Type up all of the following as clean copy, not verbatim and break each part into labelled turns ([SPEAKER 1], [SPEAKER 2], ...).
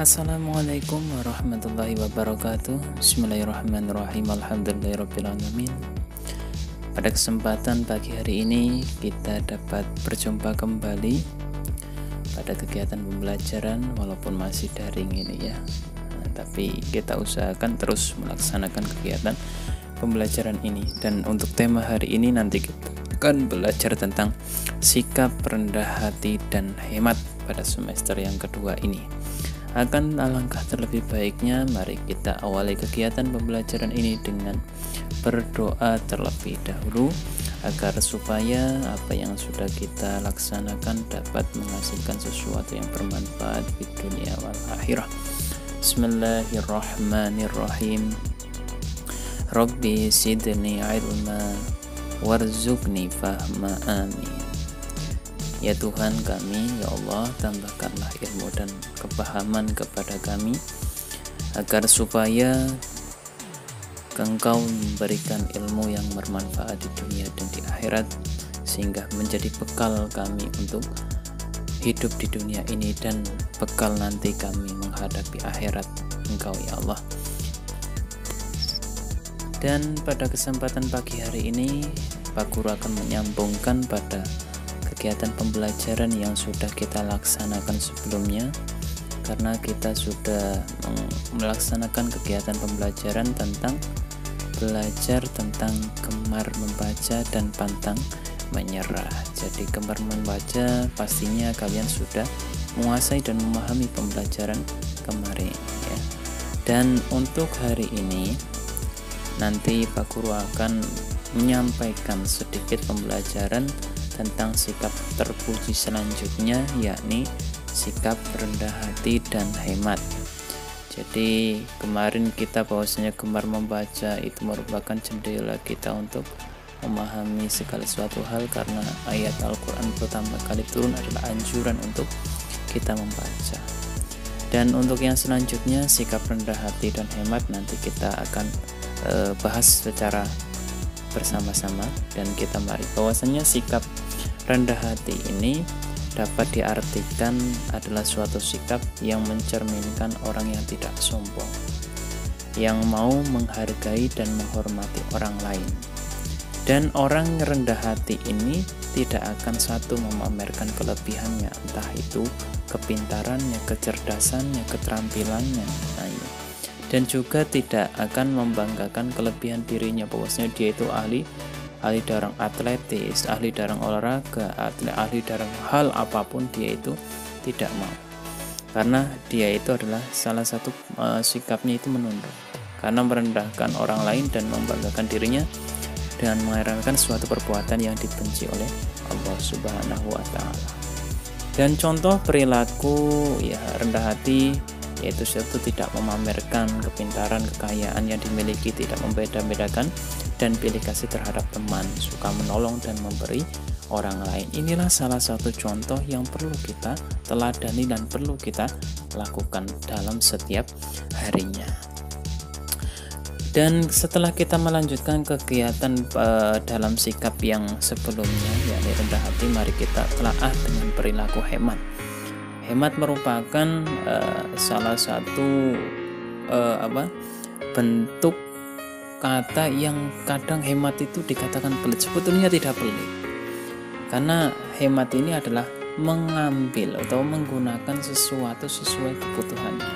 [SPEAKER 1] Assalamualaikum warahmatullahi wabarakatuh. Bismillahirrahmanirrahim. Alhamdulillahirrabbilalamin. Pada kesempatan pagi hari ini kita dapat berjumpa kembali pada kegiatan pembelajaran walaupun masih daring ini ya. Tapi kita usahakan terus melaksanakan kegiatan pembelajaran ini. Dan untuk tema hari ini nanti kita akan belajar tentang sikap rendah hati dan hemat pada semester yang kedua ini. Akan alangkah terlebih baiknya mari kita awali kegiatan pembelajaran ini dengan berdoa terlebih dahulu agar supaya apa yang sudah kita laksanakan dapat menghasilkan sesuatu yang bermanfaat di dunia wal akhirah. Bismillahirrahmanirrahim. Rabbi zidni ilma warzuqni fahma, amin. Ya Tuhan kami, ya Allah, tambahkanlah ilmu dan kepahaman kepada kami agar supaya Engkau memberikan ilmu yang bermanfaat di dunia dan di akhirat sehingga menjadi bekal kami untuk hidup di dunia ini dan bekal nanti kami menghadapi akhirat Engkau ya Allah. Dan pada kesempatan pagi hari ini Pak Guru akan menyambungkan pada kegiatan pembelajaran yang sudah kita laksanakan sebelumnya, karena kita sudah melaksanakan kegiatan pembelajaran tentang belajar tentang gemar membaca dan pantang menyerah. Jadi gemar membaca pastinya kalian sudah menguasai dan memahami pembelajaran kemarin ya. Dan untuk hari ini nanti Pak Guru akan menyampaikan sedikit pembelajaran tentang sikap terpuji selanjutnya, yakni sikap rendah hati dan hemat. Jadi kemarin kita bahwasanya gemar membaca itu merupakan jendela kita untuk memahami segala suatu hal, karena ayat Al-Quran pertama kali turun adalah anjuran untuk kita membaca. Dan untuk yang selanjutnya sikap rendah hati dan hemat nanti kita akan bahas secara bersama-sama. Dan kita mari bahwasanya sikap rendah hati ini dapat diartikan adalah suatu sikap yang mencerminkan orang yang tidak sombong, yang mau menghargai dan menghormati orang lain. Dan orang rendah hati ini tidak akan satu memamerkan kelebihannya, entah itu kepintarannya, kecerdasannya, keterampilannya, dan juga tidak akan membanggakan kelebihan dirinya bahwasanya dia itu ahli dalam atletis, ahli dalam olahraga, ahli dalam hal apapun, dia itu tidak mau, karena dia itu adalah salah satu sikapnya itu menunduk, karena merendahkan orang lain dan membanggakan dirinya dengan mengeranakan suatu perbuatan yang dibenci oleh Allah Subhanahu wa Ta'ala. Dan contoh perilaku ya rendah hati yaitu suatu tidak memamerkan kepintaran, kekayaan yang dimiliki, tidak membeda-bedakan dan pilih kasih terhadap teman, suka menolong dan memberi orang lain. Inilah salah satu contoh yang perlu kita teladani dan perlu kita lakukan dalam setiap harinya. Dan setelah kita melanjutkan kegiatan dalam sikap yang sebelumnya yakni rendah hati, mari kita telaah dengan perilaku hemat. Hemat merupakan salah satu bentuk kata yang kadang hemat itu dikatakan pelit, sebetulnya tidak pelit, karena hemat ini adalah mengambil atau menggunakan sesuatu sesuai kebutuhannya.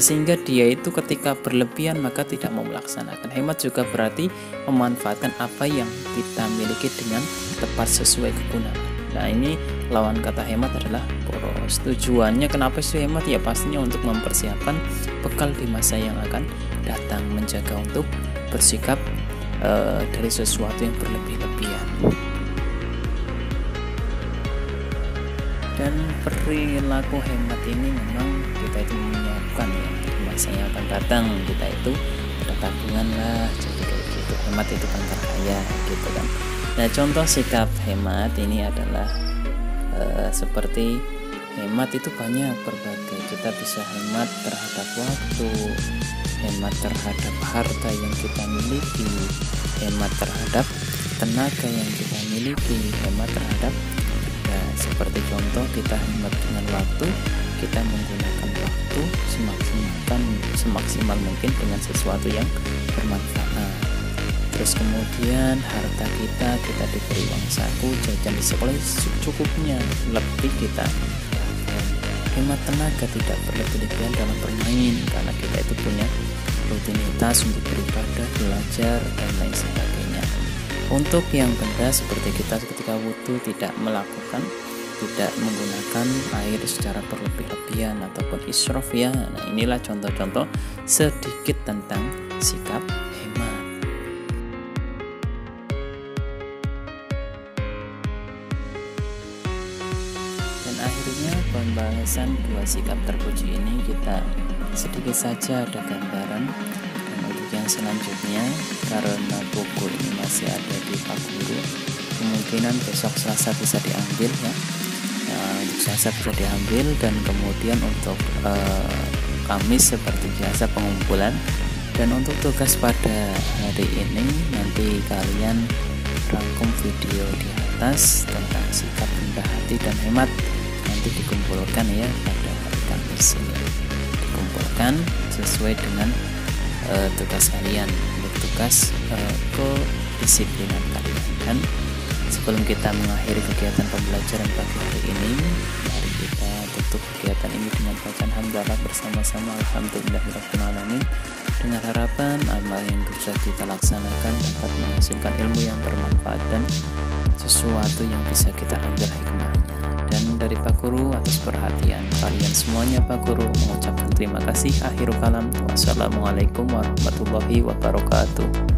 [SPEAKER 1] Sehingga dia itu ketika berlebihan maka tidak mau melaksanakan. Hemat juga berarti memanfaatkan apa yang kita miliki dengan tepat sesuai kegunaan. Nah, ini lawan kata hemat adalah boros. Tujuannya kenapa sih hemat? Ya pastinya untuk mempersiapkan bekal di masa yang akan datang, menjaga untuk bersikap dari sesuatu yang berlebih-lebihan. Dan perilaku hemat ini memang kita itu menyiapkan ya di masa yang akan datang, kita itu ada tabungan lah, jadi kayak gitu. Hemat itu kan terkaya gitu kan. Nah, contoh sikap hemat ini adalah seperti hemat itu banyak berbagai. Kita bisa hemat terhadap waktu, hemat terhadap harta yang kita miliki, hemat terhadap tenaga yang kita miliki, hemat terhadap seperti contoh kita hemat dengan waktu, kita menggunakan waktu waktu semaksimal mungkin dengan sesuatu yang bermanfaat. Terus kemudian harta kita diberi uang saku, jajan di sekolah cukupnya, lebih kita hemat tenaga, tidak berlebihan dalam bermain karena kita itu punya rutinitas untuk beribadah, belajar dan lain sebagainya. Untuk yang benda seperti kita ketika wudhu tidak menggunakan air secara berlebih-lebihan ataupun israf ya. Nah, inilah contoh-contoh sedikit tentang sikap hemat. Dan akhirnya pembahasan dua sikap terpuji ini kita sedikit saja ada gambaran. Dan untuk yang selanjutnya, karena buku ini masih ada di Pak Guru, kemungkinan besok Selasa bisa diambil ya. Untuk Selasa bisa diambil, dan kemudian untuk Kamis seperti biasa pengumpulan. Dan untuk tugas pada hari ini nanti kalian rangkum video di atas tentang sikap rendah hati dan hemat, nanti dikumpulkan ya pada hari Kamis ini, dikumpulkan sesuai dengan tugas kalian, untuk tugas kedisiplinan kalian. Dan sebelum kita mengakhiri kegiatan pembelajaran pagi hari ini, mari kita tutup kegiatan ini dengan bacaan hamdalah bersama-sama. Alhamdulillahirrahmanirrahim, dengan harapan amal yang bisa kita laksanakan dapat menghasilkan ilmu yang bermanfaat dan sesuatu yang bisa kita ambil hikmahnya. Dan dari Pak Guru atas perhatian kalian semuanya, Pak Guru mengucapkan terima kasih. Akhirul kalam, wassalamualaikum warahmatullahi wabarakatuh.